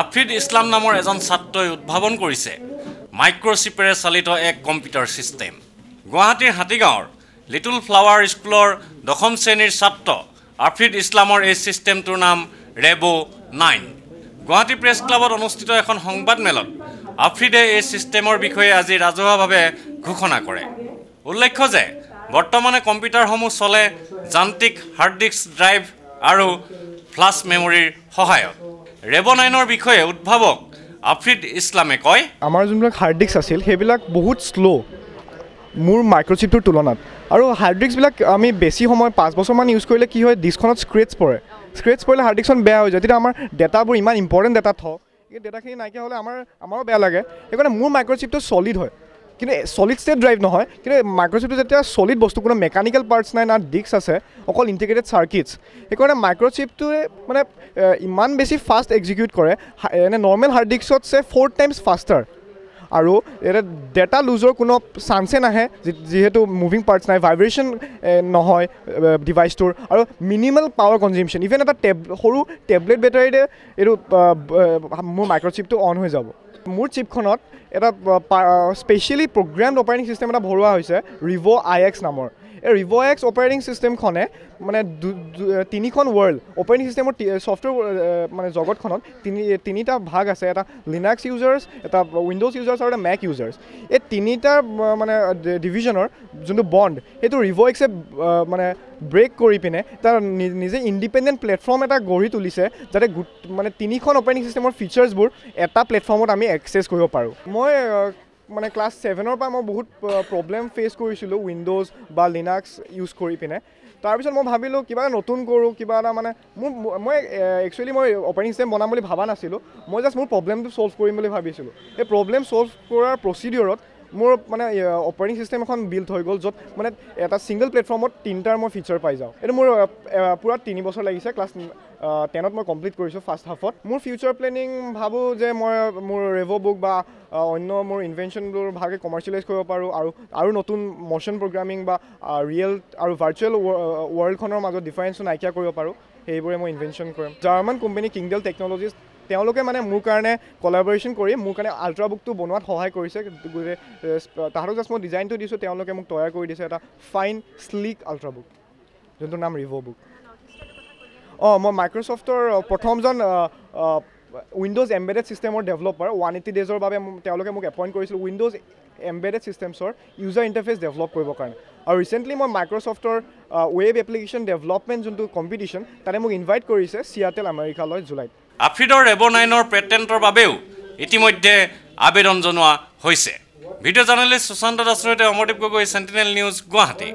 আফ্ৰিদ ইছলাম নামৰ এজন ছাত্ৰই উদ্ভাৱন কৰিছে মাইক্ৰ'চিপেৰে চালিত এক কম্পিউটাৰ ছিষ্টেম। গুৱাহাটীৰ হাতীগাঁৱৰ লিটল ফ্লাৱাৰ স্কুলৰ 10ম শ্ৰেণীৰ ছাত্ৰ আফ্ৰিদ ইছলামৰ এই ছিষ্টেমটোৰ নাম ৰেব'9। গুৱাহাটী প্ৰেছ ক্লাবত অনুষ্ঠিত এখন সংবাদমেলত আফ্ৰিদে এই ছিষ্টেমৰ বিষয়ে আজি ৰাজহুৱাভাৱে ঘোষণা কৰে। উল্লেখ্য যে বৰ্তমানে কম্পিউটাৰসমূহ চলে যান্ত্ৰিক হাৰ্ড ডিস্ক ড্ৰাইভ আৰু ফ্লাছ মেমৰিৰ সহায়ত। ৰেব'9ৰ বিষয়ে উদ্ভাৱক আফ্ৰিদ ইছলামে কয়, আমাৰ যোনবিলাক হাৰ্ড ডিস্ক আছিল সেইবিলাক বহুত শ্ল' মোৰ মাইক্ৰ'চিপটোৰ তুলনাত। আৰু হাৰ্ড ডিস্কবিলাক আমি বেছি সময় 5 বছৰমান ইউজ কৰিলে কি হয়, ডিস্কখনত স্ক্ৰেচ পৰে। স্ক্ৰেচ পৰিলে হাৰ্ড ডিস্কখন বেয়া হৈ যায়। তেতিয়া আমাৰ ডেটাবোৰ ইমান ইম্পৰ্টেণ্ট ডেটা থওঁ, এই ডেটাখিনি নাইকিয়া হ'লে আমাৰো বেয়া লাগে। সেইকাৰণে মোৰ মাইক্ৰ'চিপটো ছলিড হয়, কিন্তু ছলিড ষ্টেট ড্ৰাইভ নহয়। কিন্তু মাইক্ৰ'চিপটো যেতিয়া ছলিড বস্তু, কোনো মেকানিকেল পাৰ্টছ নাই, না ডিস্ক আছে, অকল ইণ্টিগ্ৰেটেড চাৰ্কিটছ। সেইকাৰণে মাইক্ৰ'চিপটোৱে মানে ইমান বেছি ফাষ্ট এক্সিকিউট কৰে, এনে নৰ্মেল হাৰ্ড ডিস্কতছে 4 টাইমছ ফাষ্টাৰ। আৰু এটা ডেটা লুজৰ কোনো চান্সে নাহে, যিহেতু মুভিং পাৰ্টছ নাই, ভাইব্ৰেশ্যন নহয় ডিভাইচটোৰ, আৰু মিনিমাল পাৱাৰ কনজিউমশ্যন। ইভেন এটা সৰু টেবলেট বেটাৰীতে এইটো মোৰ মাইক্ৰ'চিপটো অন হৈ যাব। মোৰ চিপখনত এটা স্পেচিয়েলি প্ৰগ্ৰেমড অপাৰেটিং চিষ্টেম এটা ভৰোৱা হৈছে ৰিভ' নামৰ। এই ৰিভ' অপাৰেটিং চিষ্টেমখনে মানে 3খন ৱৰ্ল্ড অপাৰেটিং চিষ্টেমৰ ছফ্টৱেৰ মানে জগতখনত তিনিটা ভাগ আছে, এটা লিনাক্স ইউজাৰ্ছ, এটা উইণ্ড'জ ইউজাৰ্ছ আৰু এটা মেক ইউজাৰ্ছ। এই তিনিটা মানে ডিভিজনৰ যোনটো বণ্ড, সেইটো ৰিভ' মানে ব্ৰেক কৰি পিনে তাৰ নিজে ইণ্ডিপেণ্ডেণ্ট প্লেটফৰ্ম এটা গঢ়ি তুলিছে, যাতে মানে 3খন অপাৰেটিং চিষ্টেমৰ ফিচাৰ্ছবোৰ এটা প্লেটফৰ্মত আমি এক্সেছ কৰিব পাৰোঁ। মই মানে ক্লাছ 7ৰ পৰা মই বহুত প্ৰব্লেম ফেচ কৰিছিলোঁ উইণ্ড'জ বা লিনাক্স ইউজ কৰি পিনে। তাৰপিছত মই ভাবিলোঁ কিবা এটা নতুন কৰোঁ, কিবা এটা মানে মই একচুৱেলি মই অপাৰেটিং চিষ্টেম বনাম বুলি ভবা নাছিলোঁ। মই জাষ্ট মোৰ প্ৰব্লেমটো ছল্ভ কৰিম বুলি ভাবিছিলোঁ। এই প্ৰব্লেম ছল্ভ কৰাৰ প্ৰচিডিঅ'ৰত মোৰ মানে অপাৰেটিং চিষ্টেম এখন বিল্ড হৈ গ'ল, য'ত মানে এটা ছিংগল প্লেটফৰ্মত 3টাৰ মই ফিচাৰ পাই যাওঁ। এইটো মোৰ পূৰা 3 বছৰ লাগিছে। ক্লাছ 10ত মই কমপ্লিট কৰিছোঁ ফাৰ্ষ্ট হাফত। মোৰ ফিউচাৰ প্লেনিং ভাবোঁ যে মই মোৰ ৰেভ' বুক বা অন্য মোৰ ইনভেনশ্যনবোৰ ভালকৈ কমাৰ্চিয়েলাইজ কৰিব পাৰোঁ, আৰু নতুন ম'শ্যন প্ৰগ্ৰামিং বা ৰিয়েল আৰু ভাৰ্চুৱেল ৱৰ্ল্ডখনৰ মাজত ডিফাৰেঞ্চটো নাইকিয়া কৰিব পাৰোঁ, সেইবোৰে মই ইনভেনশ্যন কৰিম। জাৰ্মান কোম্পানী কিংডেল টেকন'লজিজ, তেওঁলোকে মানে মোৰ কাৰণে কলাবৰেশ্যন কৰি মোৰ কাৰণে আল্ট্ৰাবুকটো বনোৱাত সহায় কৰিছে। তাহাঁতক জাষ্ট মই ডিজাইনটো দিছোঁ, তেওঁলোকে মোক তৈয়াৰ কৰি দিছে এটা ফাইন শ্লিক আল্ট্ৰাবুক, যোনটোৰ নাম ৰিভ' বুক। মই মাইক্ৰ'ছফ্টৰ প্ৰথমজন উইণ্ড'জ এম্বেডেড ছিষ্টেমৰ ডেভেলপাৰ। 180 ডেজৰ বাবে তেওঁলোকে মোক এপইণ্ট কৰিছিল উইণ্ড'জ এম্বেডেড ছিষ্টেমছৰ ইউজাৰ ইণ্টাৰফেচ ডেভেলপ কৰিবৰ কাৰণে। আৰু ৰিচেণ্টলি মই মাইক্ৰ'ছফ্টৰ ৱেব এপ্লিকেশ্যন ডেভেলপমেণ্ট যোনটো কম্পিটিশ্যন, তাতে মোক ইনভাইট কৰিছে চিয়াটেল আমেৰিকালৈ জুলাইত। আফ্ৰিদৰ ৰেব'9ৰ পেটেণ্টৰ বাবেও ইতিমধ্যে আবেদন জনোৱা হৈছে। ভিডিঅ' জাৰ্নেলিষ্ট সুশান্ত দাসৰ সৈতে অমৰদীপ গগৈ, চেণ্টিনেল নিউজ, গুৱাহাটী।